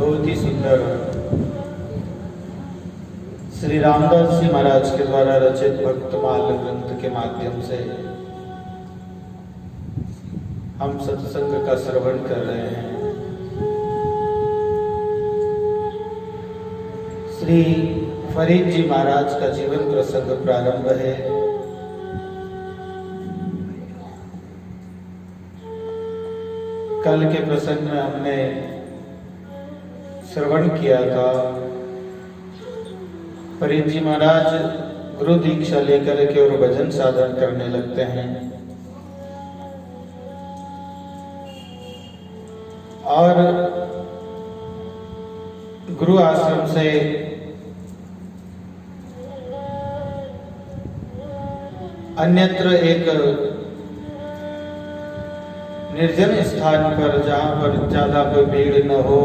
बहुत ही सुंदर श्री रामदास जी महाराज के द्वारा रचित भक्तमाल ग्रंथ के माध्यम से हम सत्संग का श्रवण कर रहे हैं। श्री फरीद जी महाराज का जीवन प्रसंग प्रारंभ है। कल के प्रसंग में हमने श्रवण किया था, फरीद जी महाराज गुरु दीक्षा लेकर के और भजन साधन करने लगते हैं और गुरु आश्रम से अन्यत्र एक निर्जन स्थान पर, जहां पर ज्यादा कोई भीड़ न हो,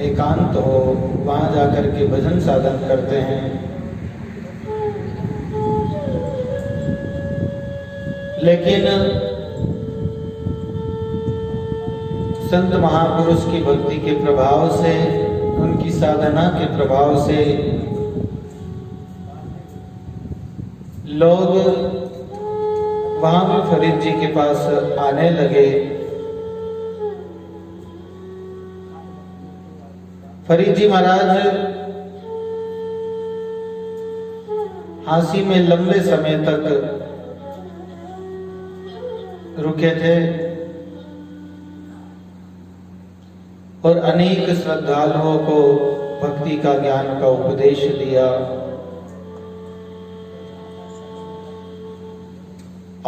एकांत हो, वहां जाकर के भजन साधन करते हैं। लेकिन संत महापुरुष की भक्ति के प्रभाव से, उनकी साधना के प्रभाव से लोग वहां भी फरीद जी के पास आने लगे। फरीद जी महाराज हांसी में लंबे समय तक रुके थे और अनेक श्रद्धालुओं को भक्ति का ज्ञान का उपदेश दिया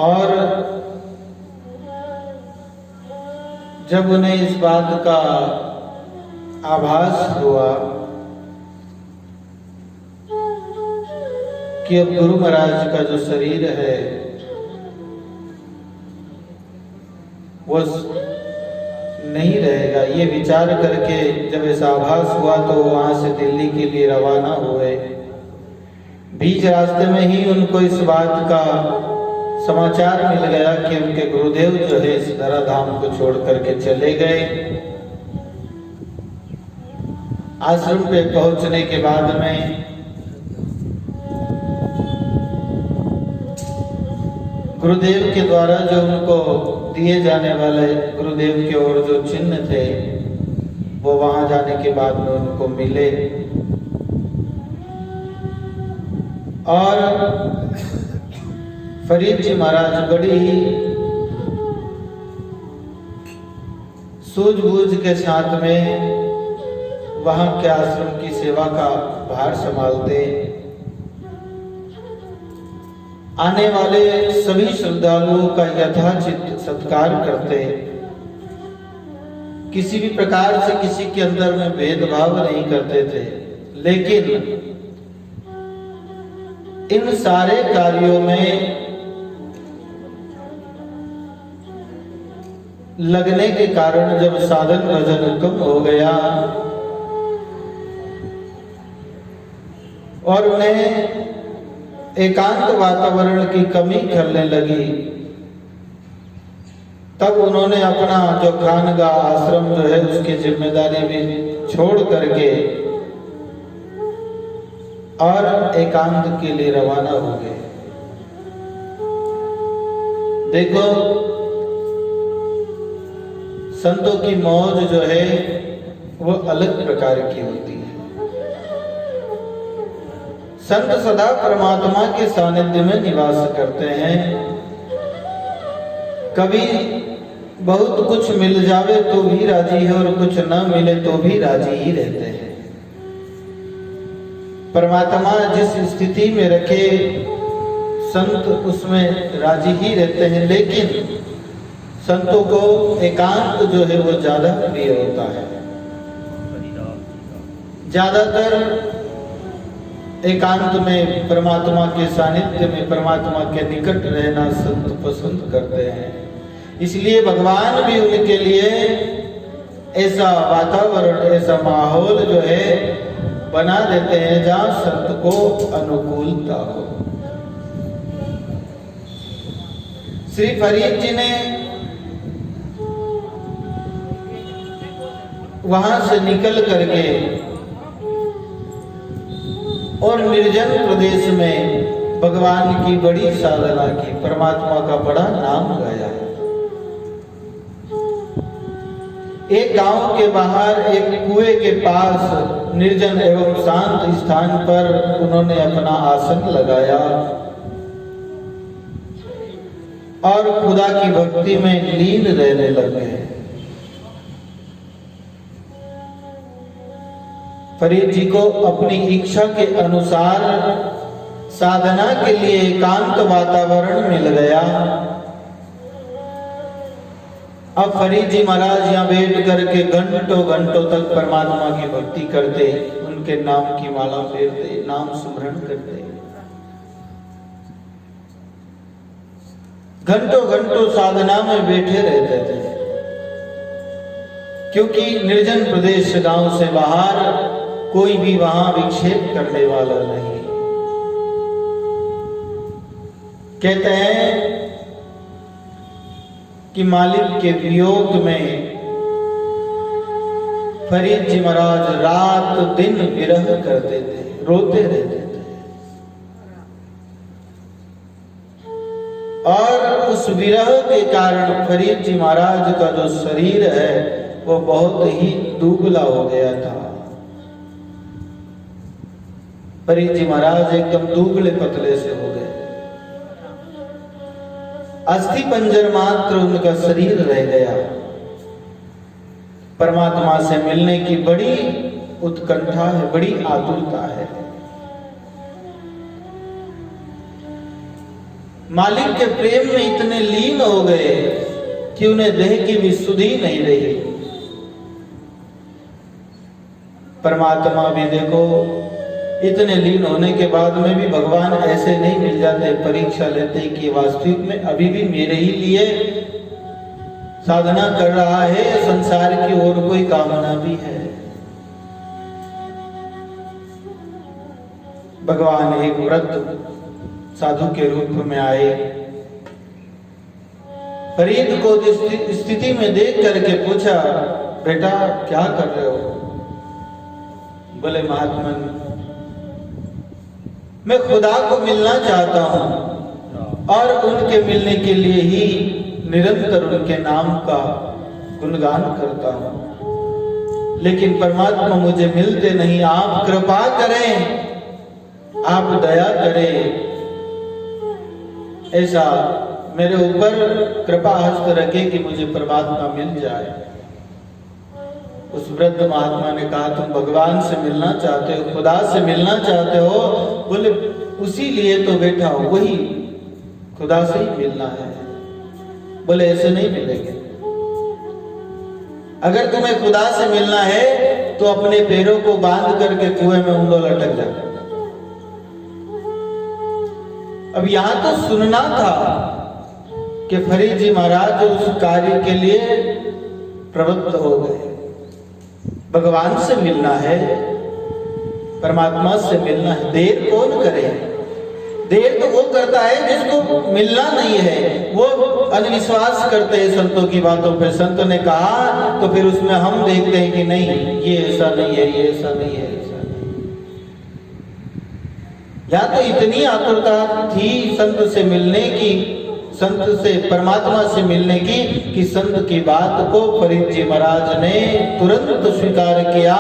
और जब उन्हें इस बात का आभास हुआ कि अब गुरु महाराज का जो शरीर है वो नहीं रहेगा, ये विचार करके जब ऐसा आभास हुआ तो वहां से दिल्ली के लिए रवाना हुए। बीच रास्ते में ही उनको इस बात का समाचार मिल गया कि उनके गुरुदेव जो है इस धराधाम को छोड़ करके चले गए। आश्रम पे पहुंचने के बाद में गुरुदेव के द्वारा जो उनको दिए जाने वाले गुरुदेव के और जो चिन्ह थे वो वहां जाने के बाद में उनको मिले और फरीद जी महाराज बड़ी ही सूझबूझ के साथ में वहां के आश्रम की सेवा का भार संभालते, आने वाले सभी श्रद्धालुओं का यथाचित सत्कार करते, किसी भी प्रकार से किसी के अंदर में भेदभाव नहीं करते थे। लेकिन इन सारे कार्यों में लगने के कारण जब साधन भजन कम हो गया और उन्हें एकांत वातावरण की कमी करने लगी, तब उन्होंने अपना जो खानगाह आश्रम जो है उसकी जिम्मेदारी भी छोड़ करके और एकांत के लिए रवाना हो गए। देखो, संतों की मौज जो है वो अलग प्रकार की होती है। संत सदा परमात्मा के सानिध्य में निवास करते हैं। कभी बहुत कुछ मिल जावे तो भी राजी है और कुछ न मिले तो भी राजी ही रहते हैं। परमात्मा जिस स्थिति में रखे संत उसमें राजी ही रहते हैं, लेकिन संतों को एकांत जो है वो ज्यादा प्रिय होता है। ज्यादातर एकांत में परमात्मा के सानिध्य में, परमात्मा के निकट रहना संत पसंद करते हैं। इसलिए भगवान भी उनके लिए ऐसा वातावरण, ऐसा माहौल जो है बना देते हैं जहां संत को अनुकूलता हो। श्री फरीद जी ने वहां से निकल करके और निर्जन प्रदेश में भगवान की बड़ी साधना की, परमात्मा का बड़ा नाम गाया। एक गांव के बाहर एक कुएं के पास निर्जन एवं शांत स्थान पर उन्होंने अपना आसन लगाया और खुदा की भक्ति में लीन रहने लगे। फरीद जी को अपनी इच्छा के अनुसार साधना के लिए एकांत वातावरण मिल गया। अब फरीद जी महाराज यहाँ बैठ करके घंटों घंटों तक परमात्मा की भक्ति करते, उनके नाम की माला फेरते, नाम स्मरण करते, घंटों घंटों साधना में बैठे रहते थे। क्योंकि निर्जन प्रदेश गांव से बाहर कोई भी वहां विक्षेप करने वाला नहीं। कहते हैं कि मालिक के वियोग में फरीद जी महाराज रात दिन विरह करते थे, रोते रहते थे। और उस विरह के कारण फरीद जी महाराज का जो शरीर है वो बहुत ही दुबला हो गया था। फरीद जी महाराज एकदम दुबले पतले से हो गए, अस्थि पंजर मात्र उनका शरीर रह गया। परमात्मा से मिलने की बड़ी उत्कंठा है, बड़ी आतुरता है। मालिक के प्रेम में इतने लीन हो गए कि उन्हें देह की भी सुधि नहीं रही। परमात्मा भी देखो, इतने लीन होने के बाद में भी भगवान ऐसे नहीं मिल जाते, परीक्षा लेते कि वास्तविक में अभी भी मेरे ही लिए साधना कर रहा है, संसार की और कोई कामना भी है। भगवान एक वृद्ध साधु के रूप में आए, फरीद को स्थिति में देख करके पूछा, बेटा क्या कर रहे हो? बोले महात्मन, मैं खुदा को मिलना चाहता हूं और उनके मिलने के लिए ही निरंतर उनके नाम का गुणगान करता हूं, लेकिन परमात्मा मुझे मिलते नहीं। आप कृपा करें, आप दया करें, ऐसा मेरे ऊपर कृपा हस्त रखे कि मुझे परमात्मा मिल जाए। उस वृद्ध महात्मा ने कहा, तुम भगवान से मिलना चाहते हो, खुदा से मिलना चाहते हो? बोले उसी लिए तो बैठा हो, वही खुदा से ही मिलना है। बोले ऐसे नहीं मिलेंगे। अगर तुम्हें खुदा से मिलना है तो अपने पैरों को बांध करके कुएं में ऊंधो लटक जा। अब यहां तो सुनना था कि फरीद जी महाराज उस कार्य के लिए प्रवृत्त हो गए। भगवान से मिलना है, परमात्मा से मिलना है। देर कौन करे? देर तो वो करता है जिसको मिलना नहीं है, वो अविश्वास करते हैं संतों की बातों पर। संत ने कहा तो फिर उसमें हम देखते हैं कि नहीं, ये ऐसा नहीं है, ये ऐसा नहीं है, ऐसा नहीं। या तो इतनी आतुरता थी संत से मिलने की, संत से, परमात्मा से मिलने की, कि संत की बात को फरीद जी महाराज ने तुरंत स्वीकार किया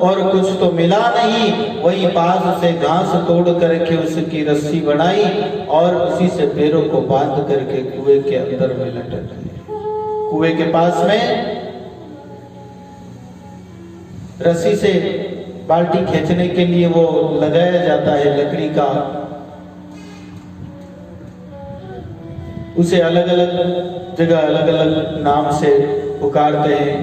और कुछ तो मिला नहीं, वही पास से घास तोड़ करके उसकी रस्सी बनाई और उसी से पैरों को बांध करके कुएं के अंदर में लटक गए। कुएं के पास में रस्सी से बाल्टी खींचने के लिए वो लगाया जाता है लकड़ी का, उसे अलग अलग जगह अलग अलग नाम से पुकारते हैं।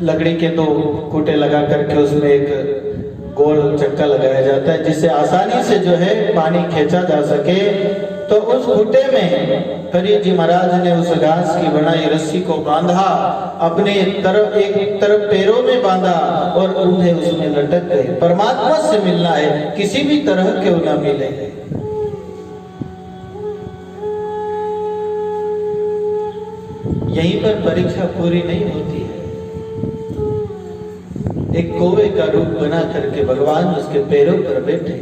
लकड़ी के दो खूंटे लगा करके उसमें एक गोल चक्का लगाया जाता है जिससे आसानी से जो है पानी खींचा जा सके। तो उस खूंटे में फरीद जी महाराज ने उस घास की बनाई रस्सी को बांधा, अपने तरफ एक तरफ पैरों में बांधा और उन्हें उसमें लटक गए। परमात्मा से मिलना है, किसी भी तरह के ना मिले। यहीं पर परीक्षा पूरी नहीं होती है। एक कौवे का रूप बना करके भगवान उसके पैरों पर बैठे।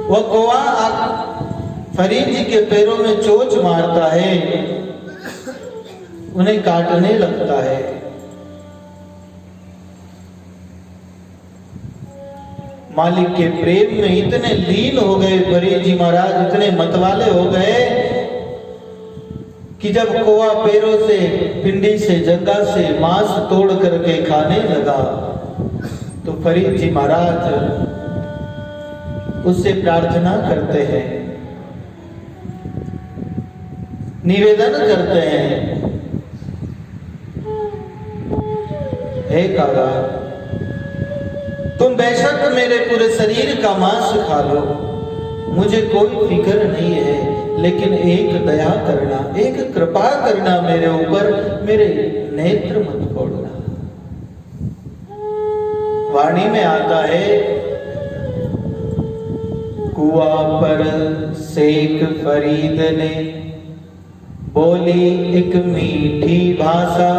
वह कौवा फरीद जी के पैरों में चोंच मारता है, उन्हें काटने लगता है। मालिक के प्रेम में इतने लीन हो गए फरीद जी महाराज, इतने मतवाले हो गए कि जब कौवा पैरों से, पिंडी से, जंगा से मांस तोड़ करके खाने लगा तो फरीद जी महाराज उससे प्रार्थना करते हैं, निवेदन करते हैं, हे कागा, तुम बेशक मेरे पूरे शरीर का मांस खा लो, मुझे कोई फिक्र नहीं है, लेकिन एक दया करना, एक कृपा करना मेरे ऊपर, मेरे नेत्र मत फोड़ना। वाणी में आता है, कुआ पर शेख फरीद ने बोली एक मीठी भाषा,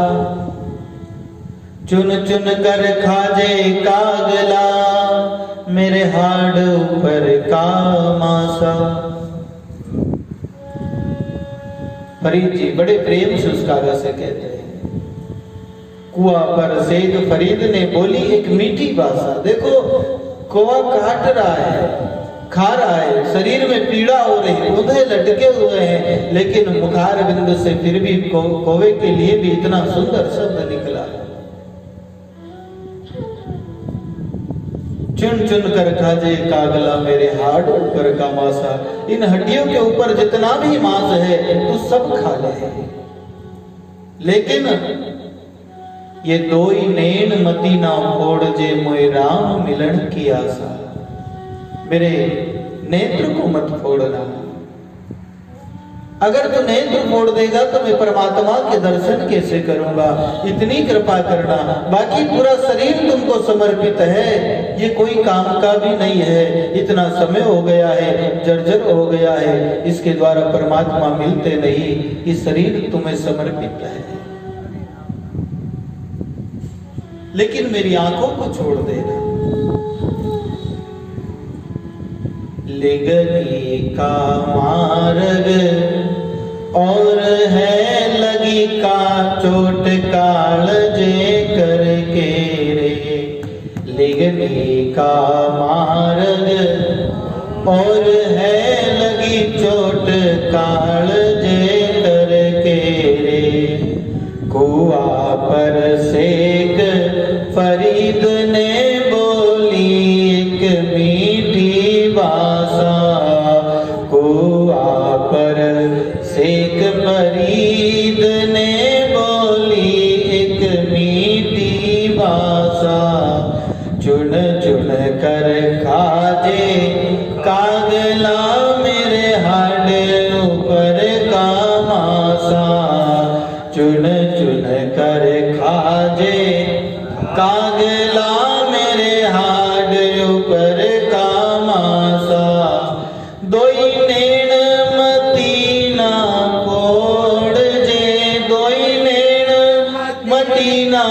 चुन चुन कर खाजे कागला, मेरे हाड़ ऊपर का मासा। फरीद जी बड़े प्रेम से उस कागज से कहते हैं, कुआ पर शेख फरीद ने बोली एक मीठी भाषा। देखो कौवा काट रहा है, खा रहा है, शरीर में पीड़ा हो रही है, उधे लटके हुए हैं, लेकिन मुखार बिंदु से फिर भी कौवे के लिए भी इतना सुंदर शब्द निकला। चुन चुन कर खाजे कागला, मेरे हाड़ ऊपर का मांसा। इन हड्डियों के ऊपर जितना भी मांस है तू सब खा ले, लेकिन ये दो ही नैन मती ना फोड़ जे, मोए राम मिलन की आशा। मेरे नेत्र को मत फोड़ना, अगर तू नेत्र फोड़ देगा तो मैं परमात्मा के दर्शन कैसे करूंगा, इतनी कृपा करना। बाकी पूरा शरीर तुमको समर्पित है, ये कोई काम का भी नहीं है, इतना समय हो गया है, जर्जर हो गया है, इसके द्वारा परमात्मा मिलते नहीं, ये शरीर तुम्हें समर्पित है, लेकिन मेरी आंखों को छोड़ देना। लिगनी का मार्ग और है लगी का चोट कालजे करके रे, लिगनी का मार्ग और है लगी चोट कालजे करके रे, कुआ पर शेख फरीद ने बोली एक मीठी भाषा, कुआ पर शेख फरीद ने बोली एक मीठी भाषा, चुन चुन कर खाजे कागला, मेरे हाड़ ऊपर का मांसा, चुन चुन कर खाजे कागला, मेरे हाड़ ऊपर का मांसा। दोई नैन मती ना फोड़ जे, दोई नैन मती ना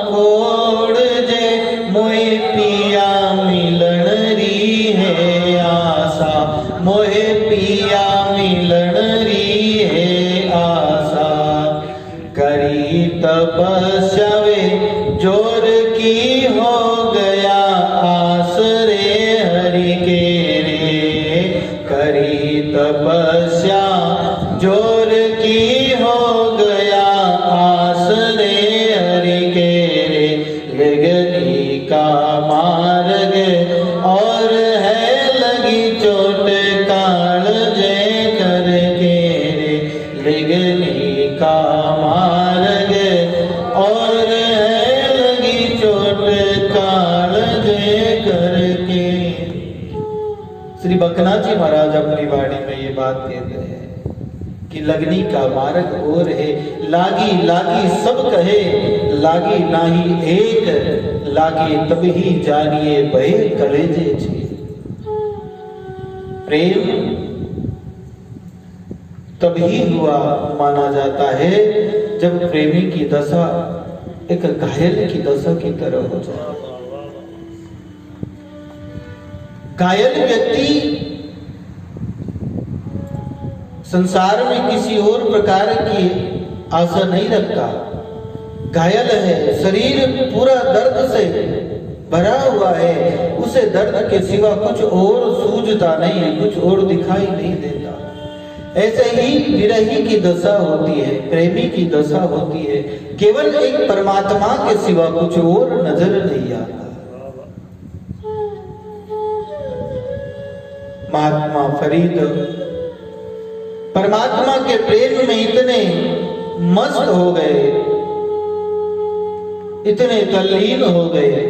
फोड़ जे, मोए पिया मिलन री है आशा, मोहे पिया मिलन री है आशा। करी तपस्या वे जोर की हो गया आस रे हरि के रे, करी तपस्या जोर की हो गया आस रे हरि के रे, लिगनी का मार्ग और है लगी चोट कालजे करके रे, लिगनी का मार्ग और है लगी चोट कालजे करके। श्री बकनाथ जी महाराज अपनी वाणी में ये बात कहते हैं कि लगनी का मार्ग और है, लागी लागी सब कहे, लागी नाही एक, लागे तभी जानिए भय कलेजे छे। प्रेम तभी हुआ माना जाता है जब प्रेमी की दशा एक घायल की दशा की तरह हो जाए। घायल व्यक्ति संसार में किसी और प्रकार की आशा नहीं रखता। घायल है, शरीर पूरा दर्द से भरा हुआ है, उसे दर्द के सिवा कुछ और सूझता नहीं है, कुछ और दिखाई नहीं देता। ऐसे ही विरही की दशा होती है, प्रेमी की दशा होती है, केवल एक परमात्मा के सिवा कुछ और नजर नहीं आता। महात्मा फरीद परमात्मा के प्रेम में इतने मस्त हो गए, इतने तल्लीन हो गए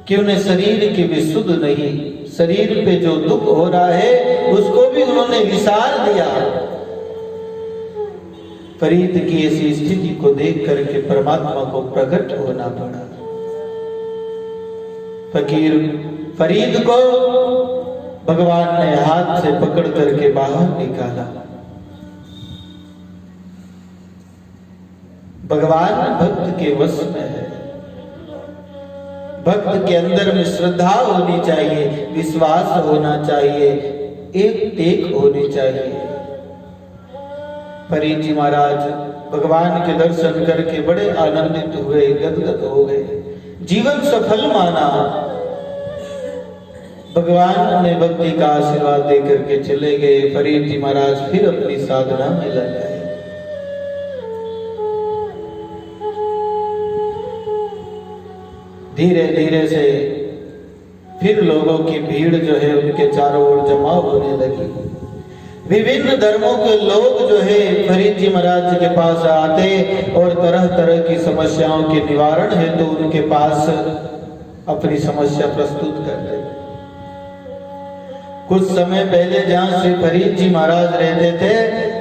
कि उन्हें शरीर की भी सुध नहीं, शरीर पे जो दुख हो रहा है उसको भी उन्होंने विसार दिया। फरीद की ऐसी स्थिति को देख करके परमात्मा को प्रकट होना पड़ा। फकीर फरीद को भगवान ने हाथ से पकड़ करके बाहर निकाला। भगवान भक्त के वश में है। भक्त के अंदर में श्रद्धा होनी चाहिए, विश्वास होना चाहिए, एक टेक होनी चाहिए। फरीद जी महाराज भगवान के दर्शन करके बड़े आनंदित हुए, गदगद हो गए, जीवन सफल माना। भगवान ने भक्ति का आशीर्वाद देकर के चले गए। फरीद जी महाराज फिर अपनी साधना में लग गए। धीरे धीरे से फिर लोगों की भीड़ जो है उनके चारों ओर जमा होने लगी। विभिन्न धर्मों के लोग जो है फरीद जी महाराज के पास आते और तरह तरह की समस्याओं के निवारण हेतु तो उनके पास अपनी समस्या प्रस्तुत करते। कुछ समय पहले जहां से फरीद जी महाराज रहते थे,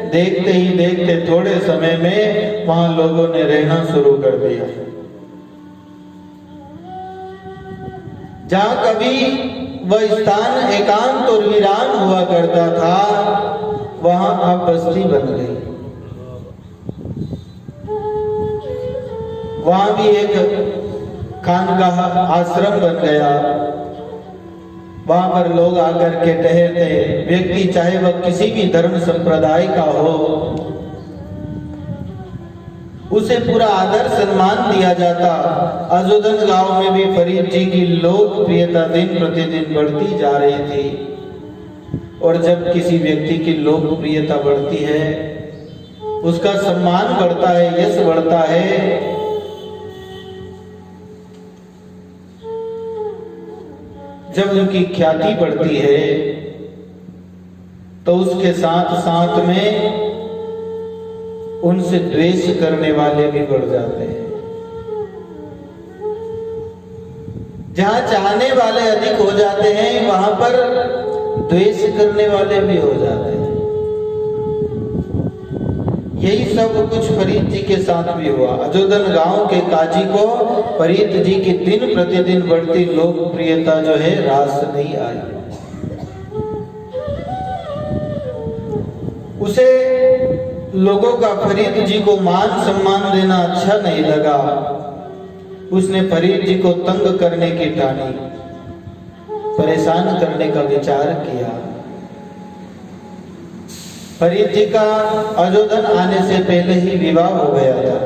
देखते ही देखते थोड़े समय में वहां लोगों ने रहना शुरू कर दिया। जहां कभी वह स्थान एकांत और वीरान हुआ करता था, वहां अब बस्ती बन गई। वहां भी एक खानगाह आश्रम बन गया। वहां पर लोग आकर के ठहरते। व्यक्ति चाहे वह किसी भी धर्म संप्रदाय का हो, उसे पूरा आदर सम्मान दिया जाता। अजोदन गांव में भी फरीद जी की लोकप्रियता दिन प्रतिदिन बढ़ती जा रही थी। और जब किसी व्यक्ति की लोकप्रियता बढ़ती है, उसका सम्मान बढ़ता है, यश बढ़ता है, जब उनकी ख्याति बढ़ती है, तो उसके साथ साथ में उनसे द्वेष करने वाले भी बढ़ जाते हैं। जहां चाहने वाले अधिक हो जाते हैं, वहां पर द्वेष करने वाले भी हो जाते हैं। यही सब कुछ फरीद जी के साथ भी हुआ। अजोदन गांव के काजी को फरीद जी की दिन प्रतिदिन बढ़ती लोकप्रियता जो है रास नहीं आई। उसे लोगों का फरीद जी को मान सम्मान देना अच्छा नहीं लगा। उसने फरीद जी को तंग करने की ठानी, परेशान करने का विचार किया। फरीद जी का अजोदन आने से पहले ही विवाह हो गया था।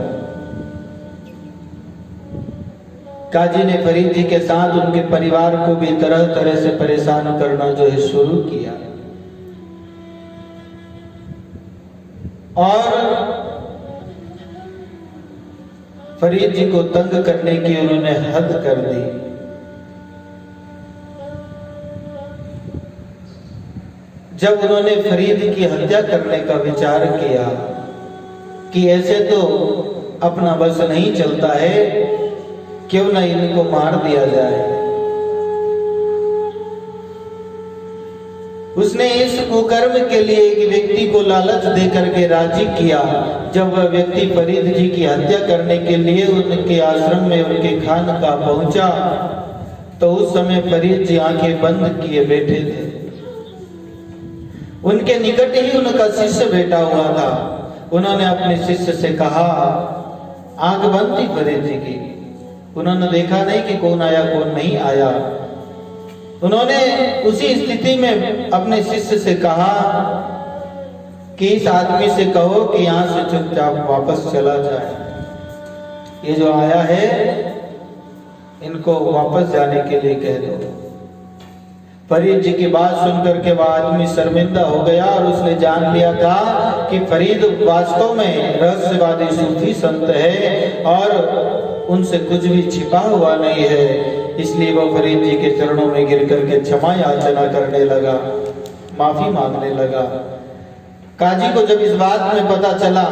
काजी ने फरीद जी के साथ उनके परिवार को भी तरह तरह से परेशान करना जो है शुरू किया। और फरीद जी को तंग करने की उन्होंने हद कर दी। जब उन्होंने फरीद की हत्या करने का विचार किया कि ऐसे तो अपना बस नहीं चलता है, क्यों न इनको मार दिया जाए। उसने इस कुकर्म के लिए एक व्यक्ति को लालच देकर के राजी किया। जब वह व्यक्ति फरीद जी की हत्या करने के लिए उनके आश्रम में, उनके खानका पहुंचा, तो उस समय फरीद जी आंखें बंद किए बैठे थे। उनके निकट ही उनका शिष्य बैठा हुआ था। उन्होंने अपने शिष्य से कहा, आंख बंद थी फरीद जी की, उन्होंने देखा नहीं कि कौन आया कौन नहीं आया। उन्होंने उसी स्थिति में अपने शिष्य से कहा कि इस आदमी से कहो कि यहां से चुपचाप वापस चला जाए, ये जो आया है इनको वापस जाने के लिए कह दो। फरीद जी की बात सुनकर के वह आदमी शर्मिंदा हो गया और उसने जान लिया था कि फरीद वास्तव में रहस्यवादी सूफी संत है और उनसे कुछ भी छिपा हुआ नहीं है। इसलिए वह फरीद जी के चरणों में गिर करके क्षमा याचना करने लगा, माफी मांगने लगा। काजी को जब इस बात में पता चला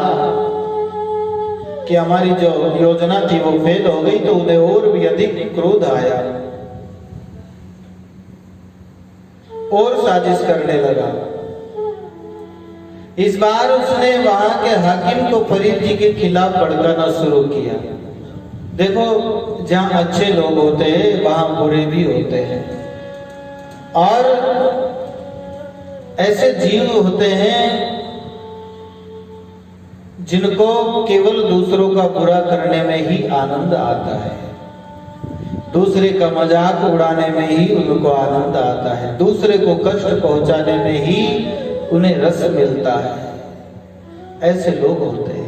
कि हमारी जो योजना थी वो फेल हो गई तो उन्हें और भी अधिक क्रोध आया और साजिश करने लगा। इस बार उसने वहां के हाकिम को फरीद जी के खिलाफ भड़काना शुरू किया। देखो, जहां अच्छे लोग होते हैं वहां बुरे भी होते हैं और ऐसे जीव होते हैं जिनको केवल दूसरों का बुरा करने में ही आनंद आता है, दूसरे का मजाक उड़ाने में ही उनको आनंद आता है, दूसरे को कष्ट पहुंचाने में ही उन्हें रस मिलता है। ऐसे लोग होते हैं।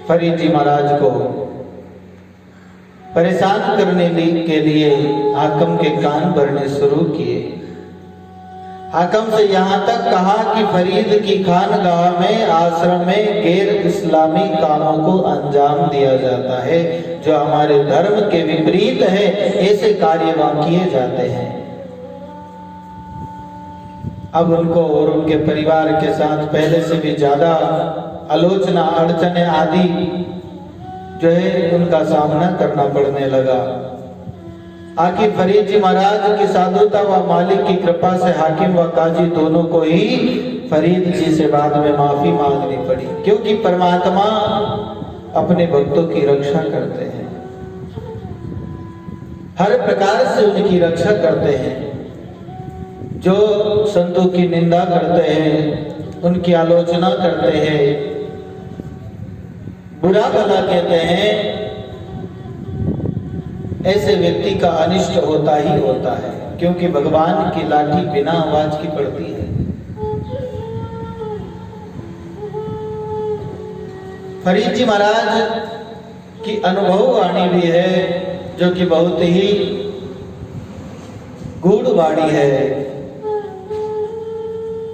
फरीद जी महाराज को परेशान करने के लिए हाकिम के कान भरने शुरू किए। हाकिम से यहाँ तक कहा कि फरीद की खानगाह में, आश्रम में गैर इस्लामी कामों को अंजाम दिया जाता है, जो हमारे धर्म के विपरीत है। ऐसे कार्य वहां किए जाते हैं। अब उनको और उनके परिवार के साथ पहले से भी ज्यादा आलोचना, अड़चने आदि जो है उनका सामना करना पड़ने लगा। आखिर फरीद जी महाराज की साधुता व मालिक की कृपा से हाकिम व काजी दोनों को ही फरीद जी से बाद में माफी मांगनी पड़ी, क्योंकि परमात्मा अपने भक्तों की रक्षा करते हैं, हर प्रकार से उनकी रक्षा करते हैं। जो संतों की निंदा करते हैं, उनकी आलोचना करते हैं, बुरा भला कहते हैं, ऐसे व्यक्ति का अनिष्ट होता ही होता है, क्योंकि भगवान की लाठी बिना आवाज की पड़ती है। फरीद जी महाराज की अनुभव वाणी भी है, जो कि बहुत ही गूढ़ वाणी है।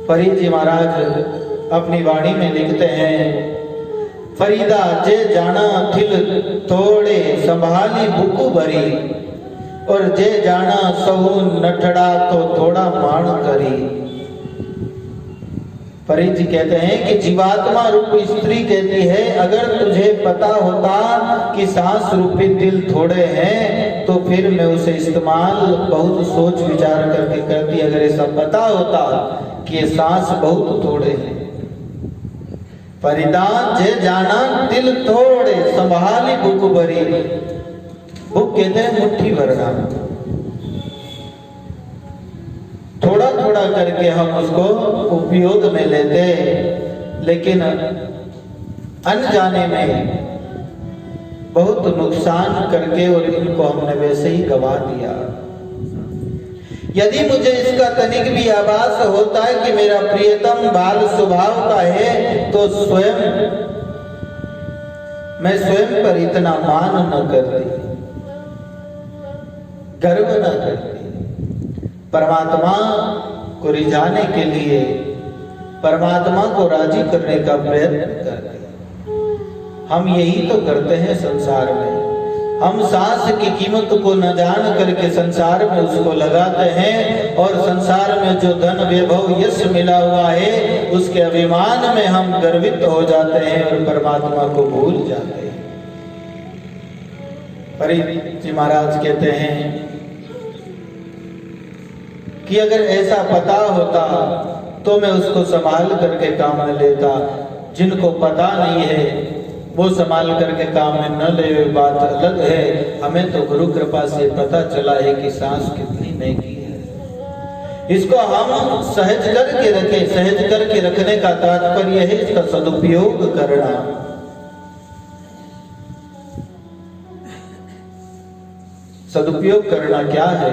फरीद जी महाराज अपनी वाणी में लिखते हैं, फरीदा जे जाना थिल थोड़े संभाली बुकु भरी, और जे जाना सहु नठड़ा तो थोड़ा मान करी। फरीद जी कहते हैं कि जीवात्मा रूप स्त्री कहती है, अगर तुझे पता होता कि सांस रूपी दिल थोड़े हैं तो फिर मैं उसे इस्तेमाल बहुत सोच विचार करके करती। अगर ऐसा पता होता कि ये सांस बहुत थोड़े हैं। फरीदा जे जाना दिल थोड़े संभाली बुक भरी, बुक कहते हैं मुट्ठी भरना, थोड़ा थोड़ा करके हम उसको उपयोग में लेते, लेकिन अनजाने में बहुत नुकसान करके और इनको हमने वैसे ही गवा दिया। यदि मुझे इसका तनिक भी आभास होता है कि मेरा प्रियतम बाल स्वभाव का है, तो मैं स्वयं पर इतना मान न करती, गर्व न करती। परमात्मा को रिझाने के लिए, परमात्मा को राजी करने का प्रयत्न करते हैं। हम यही तो करते हैं संसार में। हम सांस की कीमत को न जान करके संसार में उसको लगाते हैं, और संसार में जो धन वैभव यश मिला हुआ है उसके अभिमान में हम गर्वित हो जाते हैं और परमात्मा को भूल जाते हैं। फरीद जी महाराज कहते हैं कि अगर ऐसा पता होता तो मैं उसको संभाल करके काम में लेता। जिनको पता नहीं है वो संभाल करके काम में न ले, बात अलग है। हमें तो गुरु कृपा से पता चला है कि सांस कितनी महंगी है। इसको हम सहज करके रखें। सहज करके रखने का तात्पर्य है इसका सदुपयोग करना। सदुपयोग करना क्या है?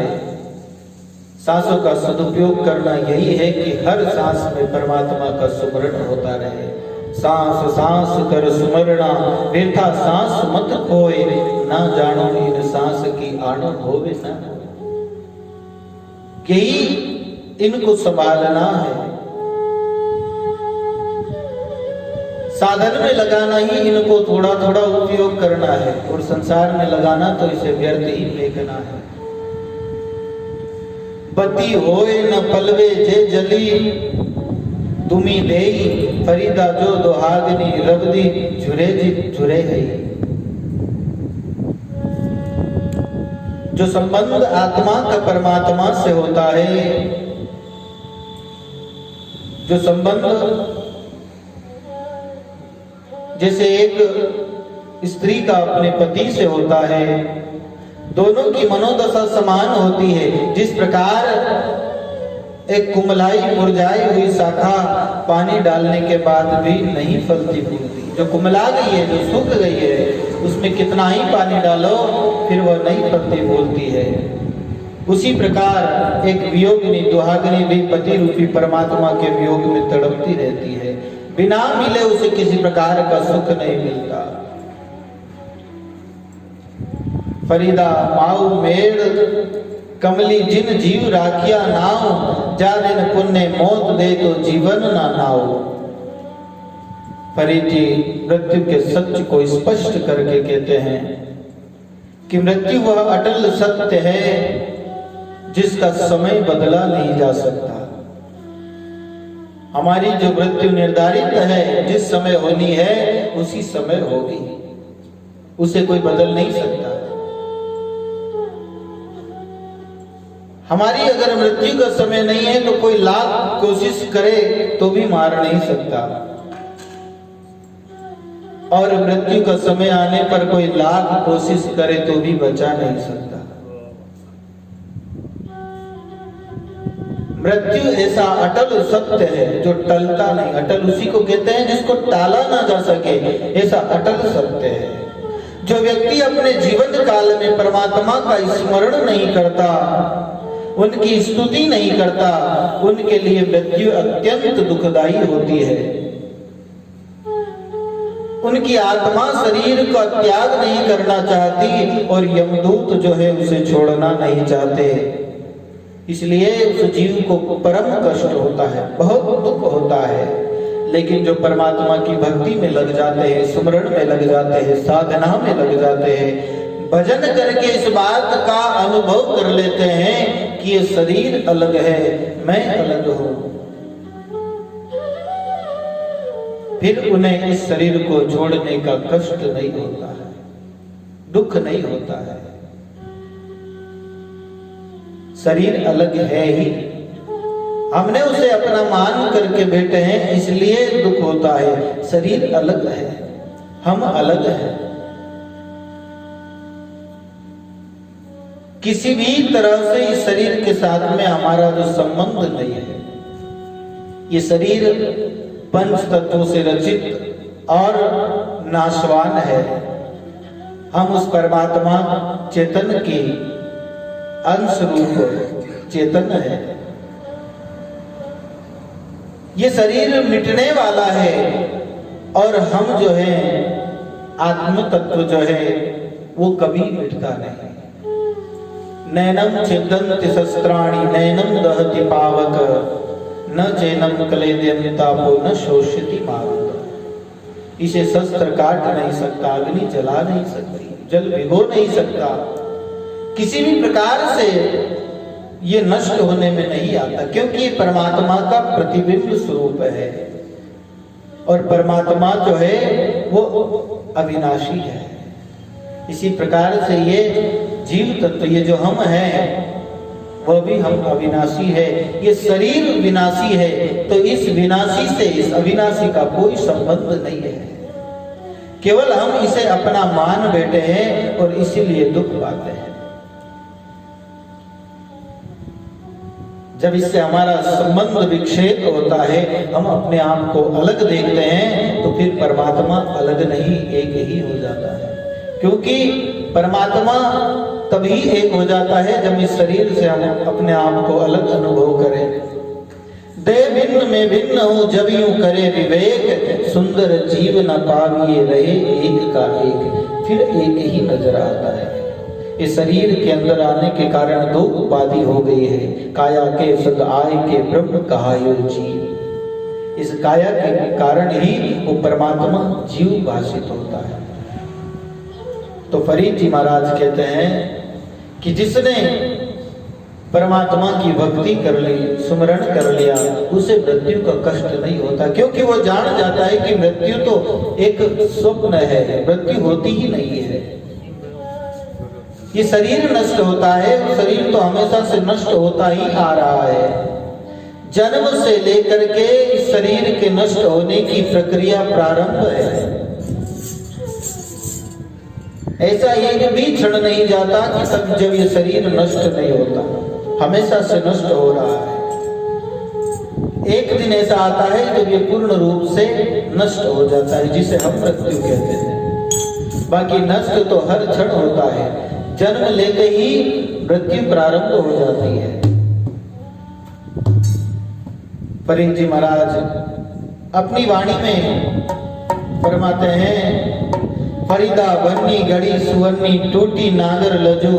सांसों का सदुपयोग करना यही है कि हर सांस में परमात्मा का सुमरण होता रहे। सांस सांस कर सुमरना, बेटा सांस मत खोए, ना जानो इन सांस की आनो होवे ना। यही इनको संभालना है। साधन में लगाना ही इनको थोड़ा थोड़ा उपयोग करना है, और संसार में लगाना तो इसे व्यर्थ ही फेंकना है। पति होए न पलवे जे जली, तुमी देई फरीदा जो दोहागनी, रबदी झुरे झुरे है। जो संबंध आत्मा का परमात्मा से होता है, जो संबंध जैसे एक स्त्री का अपने पति से होता है, दोनों की मनोदशा समान होती है। जिस प्रकार एक कुमलाई मुरझाई हुई शाखा पानी डालने के बाद भी नहीं फलती फूलती, जो कुमला गई है, जो सूख गई है, उसमें कितना ही पानी डालो फिर वह नहीं फलती फूलती है। उसी प्रकार एक वियोगिनी दुहागिनी भी पति रूपी परमात्मा के वियोग में तड़पती रहती है। बिना मिले उसे किसी प्रकार का सुख नहीं मिलता। फरीदा माऊ मेड़ कमली जिन जीव राखिया नाव, जा दिन पुण्य मौत दे तो जीवन ना नाव। फरीद जी मृत्यु के सत्य को स्पष्ट करके कहते हैं कि मृत्यु वह अटल सत्य है जिसका समय बदला नहीं जा सकता। हमारी जो मृत्यु निर्धारित है, जिस समय होनी है उसी समय होगी, उसे कोई बदल नहीं सकता। हमारी अगर मृत्यु का समय नहीं है तो कोई लाख कोशिश करे तो भी मार नहीं सकता, और मृत्यु का समय आने पर कोई लाख कोशिश करे तो भी बचा नहीं सकता। मृत्यु ऐसा अटल सत्य है जो टलता नहीं। अटल उसी को कहते हैं जिसको टाला ना जा सके, ऐसा अटल सत्य है। जो व्यक्ति अपने जीवन काल में परमात्मा का स्मरण नहीं करता, उनकी स्तुति नहीं करता, उनके लिए मृत्यु अत्यंत दुखदायी होती है। उनकी आत्मा शरीर का त्याग नहीं करना चाहती और यमदूत जो है उसे छोड़ना नहीं चाहते। इसलिए उस जीव को परम कष्ट होता है, बहुत दुख होता है। लेकिन जो परमात्मा की भक्ति में लग जाते हैं, स्मरण में लग जाते हैं, साधना में लग जाते हैं, भजन करके इस बात का अनुभव कर लेते हैं कि ये शरीर अलग है, मैं अलग हूं, फिर उन्हें इस शरीर को छोड़ने का कष्ट नहीं होता है, दुख नहीं होता है। शरीर अलग है ही, हमने उसे अपना मान करके बैठे हैं, इसलिए दुख होता है। शरीर अलग है, हम अलग हैं। किसी भी तरह से इस शरीर के साथ में हमारा जो संबंध नहीं है। ये शरीर पंच तत्वों से रचित और नाशवान है। हम उस परमात्मा चेतन की अंश रूप चेतन है। ये शरीर मिटने वाला है और हम जो है आत्म तत्व जो है वो कभी मिटता नहीं। नैनम छिदन्ति शस्त्राणि नैनम दहति पावक, न चैनम कलेदयं तापो न शोष्यति मारुत। इसे शस्त्र काट नहीं सकता, अग्नि जला नहीं सकती, जल भिगो नहीं सकता, किसी भी प्रकार से ये नष्ट होने में नहीं आता, क्योंकि ये परमात्मा का प्रतिबिंब स्वरूप है और परमात्मा जो है वो अविनाशी है। इसी प्रकार से ये जीव तत्व, ये जो हम हैं वह भी हम अविनाशी है। ये शरीर विनाशी है, तो इस विनाशी से इस अविनाशी का कोई संबंध नहीं है। केवल हम इसे अपना मान बैठे हैं और इसीलिए दुख पाते हैं। जब इससे हमारा संबंध विक्षेप होता है, हम अपने आप को अलग देखते हैं, तो फिर परमात्मा अलग नहीं एक ही हो जाता है। क्योंकि परमात्मा तभी एक हो जाता है जब इस शरीर से हम अपने आप को अलग अनुभव करें। दे भिन्न में भिन्न हो जब यूं करे विवेक, सुंदर जीव न पाविए रहे एक का एक, फिर एक ही नजर आता है। इस शरीर के अंदर आने के कारण दो उपाधि हो गई है, काया के सद आय के ब्रह्म कहायो जीव। इस काया के कारण ही वो परमात्मा जीव भाषित होता है। तो फरीद जी महाराज कहते हैं कि जिसने परमात्मा की भक्ति कर ली, सुमरण कर लिया, उसे मृत्यु का कष्ट नहीं होता, क्योंकि वो जान जाता है कि मृत्यु तो एक स्वप्न है, मृत्यु होती ही नहीं है। ये शरीर नष्ट होता है, शरीर तो हमेशा से नष्ट होता ही आ रहा है। जन्म से लेकर के इस शरीर के नष्ट होने की प्रक्रिया प्रारंभ है। ऐसा एक भी क्षण नहीं जाता कि तब जब ये शरीर नष्ट नहीं होता, हमेशा से नष्ट हो रहा है। एक दिन ऐसा आता है जब ये पूर्ण रूप से नष्ट हो जाता है, जिसे हम मृत्यु कहते हैं। बाकी नष्ट तो हर क्षण होता है, जन्म लेते ही मृत्यु प्रारंभ हो जाती है। फरीद जी महाराज अपनी वाणी में फरमाते हैं, फरीदा बन्नी गड़ी सुवर्णी टूटी नागर लजो,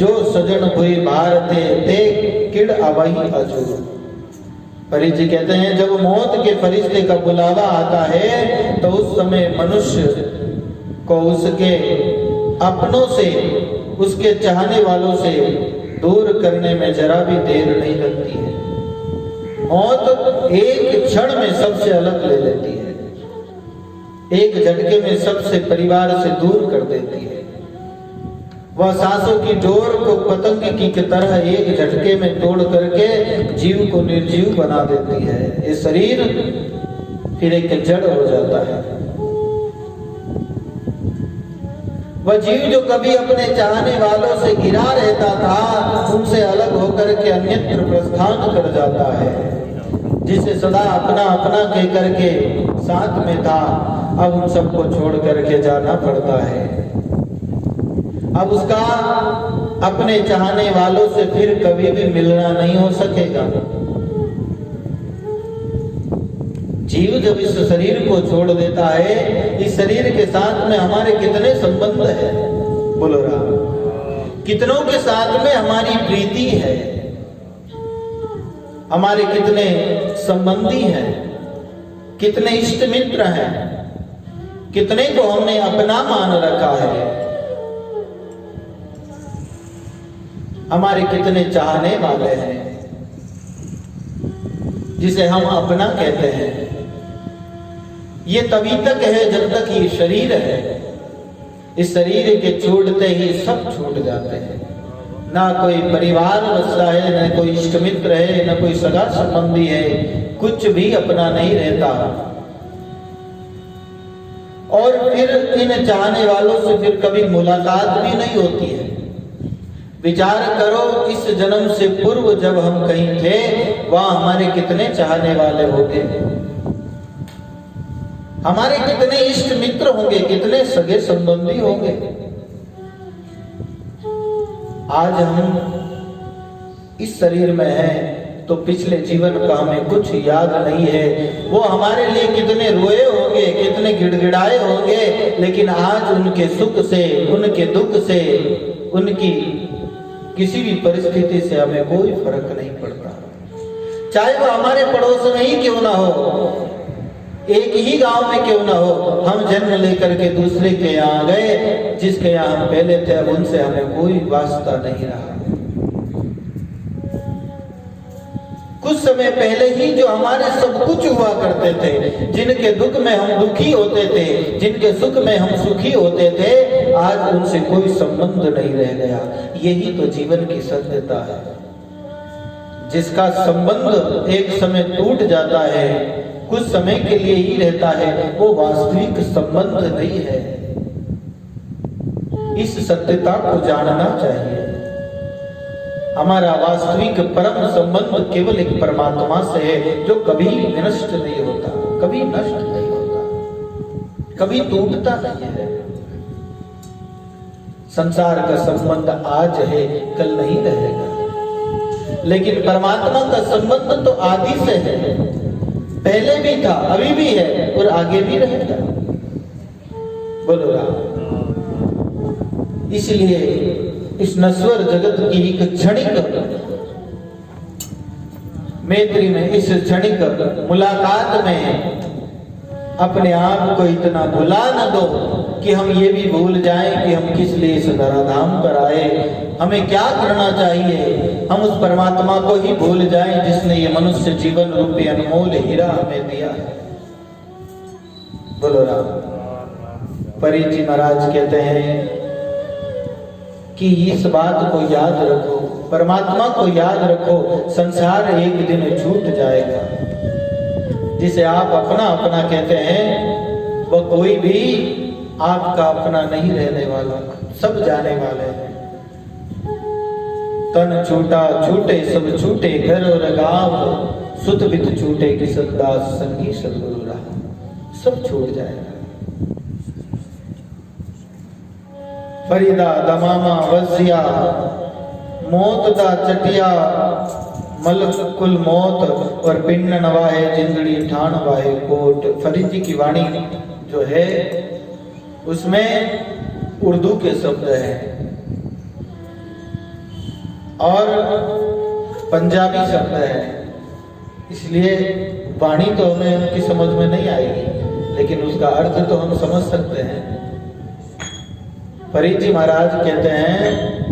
जो सजन हुए भारते ते किड़ अवही अजो। फरीद जी कहते हैं, जब मौत के फरिश्ते का बुलावा आता है तो उस समय मनुष्य को उसके अपनों से, उसके चाहने वालों से दूर करने में जरा भी देर नहीं लगती है। मौत एक क्षण में सबसे अलग ले लेती है, एक झटके में सबसे परिवार से दूर कर देती है। वह सांसों की डोर को पतंग की तरह एक झटके में तोड़ करके जीव को निर्जीव बना देती है। ये शरीर फिर एक जड़ हो जाता है। वह जीव जो कभी अपने चाहने वालों से घिरा रहता था, उनसे अलग होकर के अन्यत्र प्रस्थान कर जाता है। जिसे सदा अपना अपना कह करके साथ में था, अब उन सबको छोड़ करके जाना पड़ता है। अब उसका अपने चाहने वालों से फिर कभी भी मिलना नहीं हो सकेगा। जीव जब इस शरीर को छोड़ देता है, इस शरीर के साथ में हमारे कितने संबंध है, बोलो राम। कितनों के साथ में हमारी प्रीति है, हमारे कितने संबंधी हैं, कितने इष्ट मित्र हैं, कितने को हमने अपना मान रखा है, हमारे कितने चाहने वाले हैं जिसे हम अपना कहते हैं। ये तभी तक है जब तक ये शरीर है। इस शरीर के छूटते ही सब छूट जाते हैं। ना कोई परिवार बचता है, न कोई इष्ट मित्र है, न कोई सगा संबंधी है, कुछ भी अपना नहीं रहता। और फिर इन चाहने वालों से फिर कभी मुलाकात भी नहीं होती है। विचार करो, इस जन्म से पूर्व जब हम कहीं थे, वहां हमारे कितने चाहने वाले होंगे, हमारे कितने इष्ट मित्र होंगे, कितने सगे संबंधी होंगे। आज हम इस शरीर में हैं तो पिछले जीवन का हमें कुछ याद नहीं है। वो हमारे लिए कितने रोए होंगे, कितने गिड़गिड़ाए होंगे, लेकिन आज उनके सुख से, उनके दुख से, उनकी किसी भी परिस्थिति से हमें कोई फर्क नहीं पड़ता। चाहे वो हमारे पड़ोस में ही क्यों ना हो, एक ही गांव में क्यों ना हो, हम जन्म लेकर के दूसरे के यहाँ गए, जिसके यहाँ हम पहले थे अब उनसे हमें कोई वास्ता नहीं रहा। कुछ समय पहले ही जो हमारे सब कुछ हुआ करते थे, जिनके दुख में हम दुखी होते थे, जिनके सुख में हम सुखी होते थे, आज उनसे कोई संबंध नहीं रह गया। यही तो जीवन की सत्यता है। जिसका संबंध एक समय टूट जाता है, कुछ समय के लिए ही रहता है, वो वास्तविक संबंध नहीं है। इस सत्यता को जानना चाहिए। हमारा वास्तविक परम संबंध केवल एक परमात्मा से है, जो कभी विनष्ट नहीं होता, कभी नष्ट नहीं होता, कभी टूटता नहीं है। संसार का संबंध आज है, कल नहीं रहेगा, लेकिन परमात्मा का संबंध तो आदि से है, पहले भी था, अभी भी है और आगे भी रहेगा। बोलो राम। इसलिए इस नश्वर जगत की एक क्षणिक मैत्री में, इस क्षणिक मुलाकात में अपने आप को इतना भुला न दो कि हम ये भी भूल जाएं कि हम किस लिए इस धराधाम पर आए, हमें क्या करना चाहिए। हम उस परमात्मा को ही भूल जाएं जिसने ये मनुष्य जीवन रूपी अनमोल हीरा हमें दिया है। बोलो राम। परीत जी महाराज कहते हैं कि इस बात को याद रखो, परमात्मा को याद रखो, संसार एक दिन छूट जाएगा। जिसे आप अपना अपना कहते हैं, वो कोई भी आपका अपना नहीं रहने वाला, सब जाने वाले हैं। तन छूटा छूटे सब छूटे, घर और गांव सुत बित छूटे, कि सदास संगी सदगुरु रहा, सब छूट जाएगा। फरीदा दमामा वजिया मौत दा चटिया, मलकुल मौत और पिंड नवाहे, जिंदड़ी ठाण वाहे कोट। फरीद जी की वाणी जो है उसमें उर्दू के शब्द हैं और पंजाबी शब्द है, इसलिए वाणी तो हमें उनकी समझ में नहीं आएगी, लेकिन उसका अर्थ तो हम समझ सकते हैं। फरीद जी महाराज कहते हैं,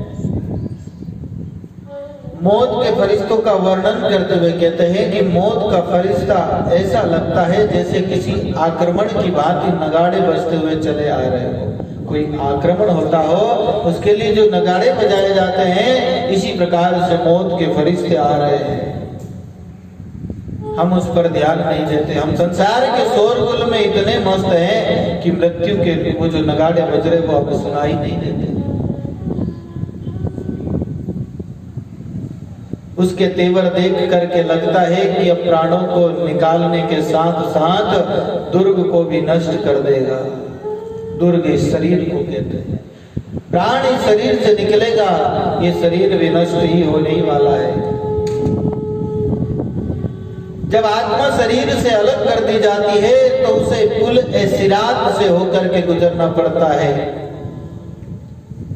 मौत के फरिश्तों का वर्णन करते हुए कहते हैं कि मौत का फरिश्ता ऐसा लगता है जैसे किसी आक्रमण की भांति नगाड़े बजते हुए चले आ रहे हो। कोई आक्रमण होता हो, उसके लिए जो नगाड़े बजाए जाते हैं, इसी प्रकार से मौत के फरिश्ते आ रहे हैं। हम उस पर ध्यान नहीं देते। हम संसार के शोरगुल में इतने मस्त हैं कि मृत्यु के वो जो नगाड़े बज रहे वो हमें सुनाई नहीं देते। उसके तेवर देख करके लगता है कि अब प्राणों को निकालने के साथ साथ दुर्ग को भी नष्ट कर देगा। दुर्ग इस शरीर को कहते हैं, प्राण इस शरीर से निकलेगा, ये शरीर भी नष्ट ही होने ही वाला है। जब आत्मा शरीर से अलग कर दी जाती है तो उसे पुल सिरात से होकर के गुजरना पड़ता है।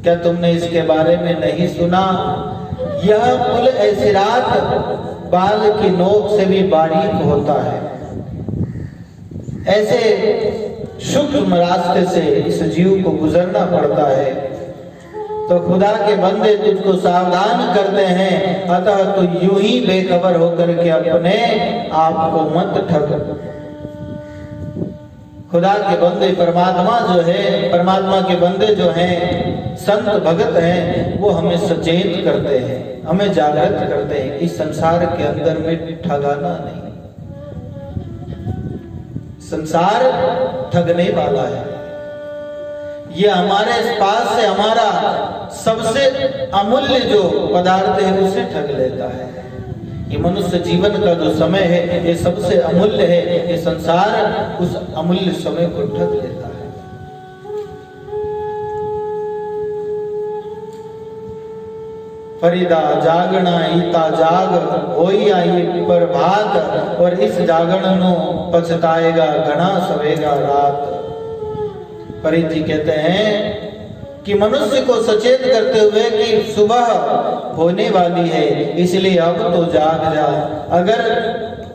क्या तुमने इसके बारे में नहीं सुना? यह पुल सिरात बाल की नोक से भी बारीक होता है। ऐसे सूक्ष्म रास्ते से इस जीव को गुजरना पड़ता है। तो खुदा के बंदे तुझको सावधान करते हैं, अतः तू यूं ही बेखबर होकर के अपने आप को मत ठग। खुदा के बंदे परमात्मा जो है, परमात्मा के बंदे जो हैं, संत भगत हैं, वो हमें सचेत करते हैं, हमें जागृत करते हैं। इस संसार के अंदर में ठगाना नहीं। संसार ठगने वाला है। ये हमारे पास से हमारा सबसे अमूल्य जो पदार्थ है उसे ठग लेता है। ये मनुष्य जीवन का जो समय है ये सबसे अमूल्य है। ये संसार उस अमूल्य समय को ठग लेता है। फरीदा जागना ईता जाग होई आई पर भाग, और इस जागण नो पछताएगा घना सवेगा रात। फरीद जी कहते हैं कि मनुष्य को सचेत करते हुए कि सुबह होने वाली है, इसलिए अब तो जाग जा। अगर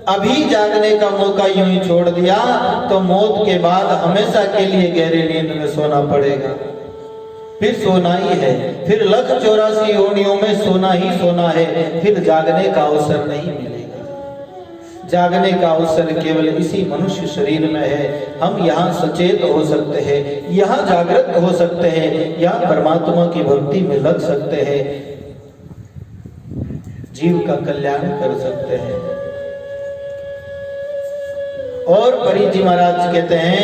अभी जागने का मौका यूं ही छोड़ दिया तो मौत के बाद हमेशा के लिए गहरी नींद में सोना पड़ेगा। फिर सोना ही है, फिर 1,84 योनियों में सोना ही सोना है, फिर जागने का अवसर नहीं मिलेगा। जागने का अवसर केवल इसी मनुष्य शरीर में है। हम यहाँ सचेत हो सकते हैं, यहाँ जागृत हो सकते हैं, यहाँ परमात्मा की भक्ति में लग सकते हैं, जीव का कल्याण कर सकते हैं। और परीत जी महाराज कहते हैं,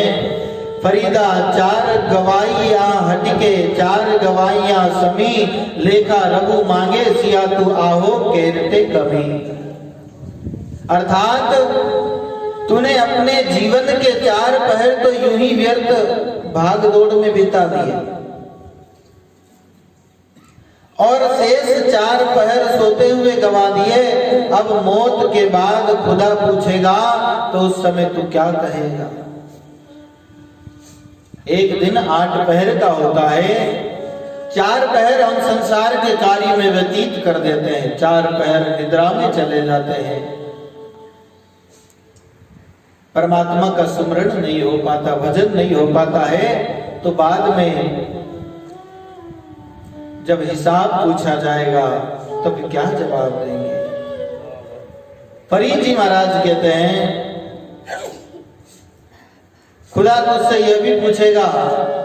फरीदा चार गवाइया हटके, चार गवाइया समी, लेखा रघु मांगे सिया तू आहो केरते कभी। अर्थात तूने अपने जीवन के 4 पहर तो यूं ही व्यर्थ भाग दौड़ में बिता दिए और शेष 4 पहर सोते हुए गवा दिए। अब मौत के बाद खुदा पूछेगा तो उस समय तू क्या कहेगा? एक दिन 8 पहर का होता है। 4 पहर हम संसार के कार्य में व्यतीत कर देते हैं, 4 पहर निद्रा में चले जाते हैं, परमात्मा का सुमरण नहीं हो पाता, भजन नहीं हो पाता है। तो बाद में जब हिसाब पूछा जाएगा तब क्या जवाब देंगे? फरीद जी महाराज कहते हैं खुदा तुझसे यह भी पूछेगा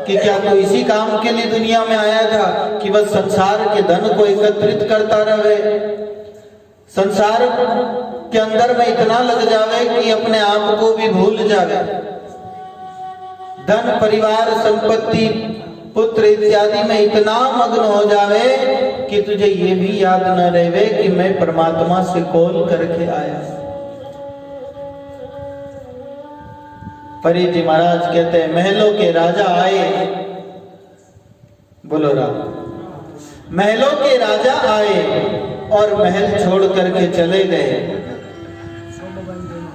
कि क्या तू इसी काम के लिए दुनिया में आया था कि बस संसार के धन को एकत्रित करता रहे, संसार के अंदर में इतना लग जावे कि अपने आप को भी भूल जावे, धन परिवार संपत्ति पुत्र इत्यादि में इतना मग्न हो जावे कि तुझे ये भी याद न रहे कि मैं परमात्मा से कॉल करके आया। फरीद जी महाराज कहते हैं महलों के राजा आए, बोलो राम, महलों के राजा आए और महल छोड़ करके चले गए।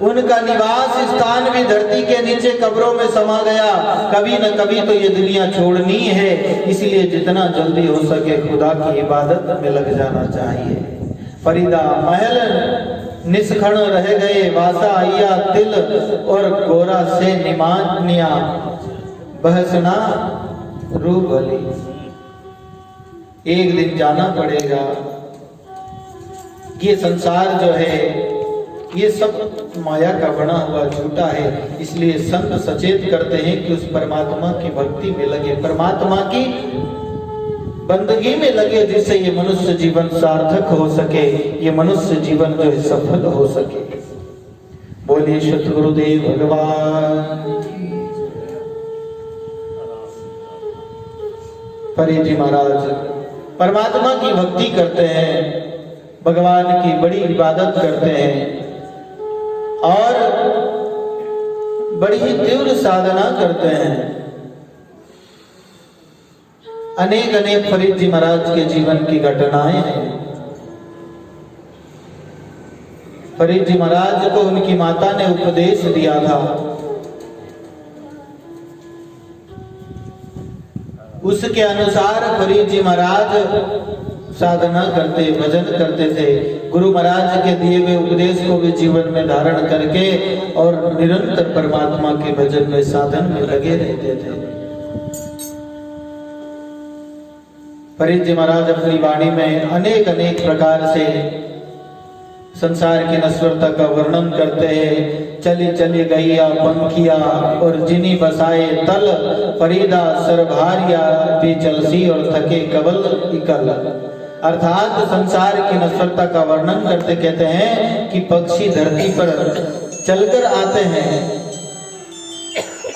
उनका निवास स्थान भी धरती के नीचे कब्रों में समा गया। कभी न कभी तो ये दुनिया छोड़नी है, इसलिए जितना जल्दी हो सके खुदा की इबादत में लग जाना चाहिए। फरीदा महल निष्खण रह गए, वासा आइया तिल और गोरा से निमानिया बहसना रूबली। एक दिन जाना पड़ेगा। ये संसार जो है ये सब माया का बना हुआ झूठा है, इसलिए संत सचेत करते हैं कि उस परमात्मा की भक्ति में लगे, परमात्मा की बंदगी में लगे, जिससे ये मनुष्य जीवन सार्थक हो सके, ये मनुष्य जीवन जो है सफल हो सके। बोलिए सतगुरुदेव भगवान। फरीद जी महाराज परमात्मा की भक्ति करते हैं, भगवान की बड़ी इबादत करते हैं और बड़ी ही तीव्र साधना करते हैं। अनेक अनेक फरीद जी महाराज के जीवन की घटनाएं हैं। फरीद जी महाराज को उनकी माता ने उपदेश दिया था, उसके अनुसार फरीद जी महाराज साधना करते, भजन करते थे। गुरु महाराज के दिए हुए उपदेश को भी जीवन में धारण करके और निरंतर परमात्मा के भजन में साधन में लगे रहते थे। फरीद जी महाराज अपनी वाणी में अनेक अनेक प्रकार से संसार की नश्वरता का वर्णन करते हैं। चली चली गैया पंखिया और जिनी बसाए तल, फरीदा सरभारिया भी चलसी और थके कबल इकल। अर्थात संसार की नश्वरता का वर्णन करते कहते हैं कि पक्षी धरती पर चलकर आते हैं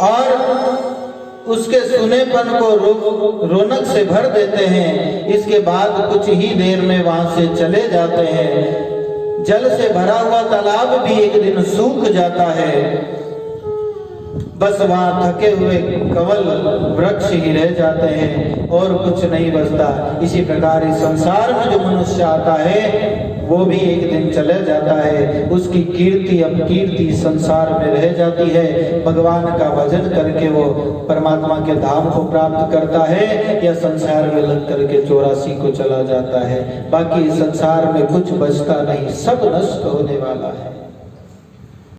और उसके सुनेपन को रौनक से भर देते हैं, इसके बाद कुछ ही देर में वहां से चले जाते हैं। जल से भरा हुआ तालाब भी एक दिन सूख जाता है, बस वहां थके हुए कवल वृक्ष ही रह जाते हैं और कुछ नहीं बचता। इसी प्रकार इस संसार में जो मनुष्य आता है वो भी एक दिन चले जाता है, उसकी कीर्ति अपकीर्ति संसार में रह जाती है। भगवान का भजन करके वो परमात्मा के धाम को प्राप्त करता है या संसार में लग करके 84 को चला जाता है। बाकी संसार में कुछ बचता नहीं, सब नष्ट होने वाला है।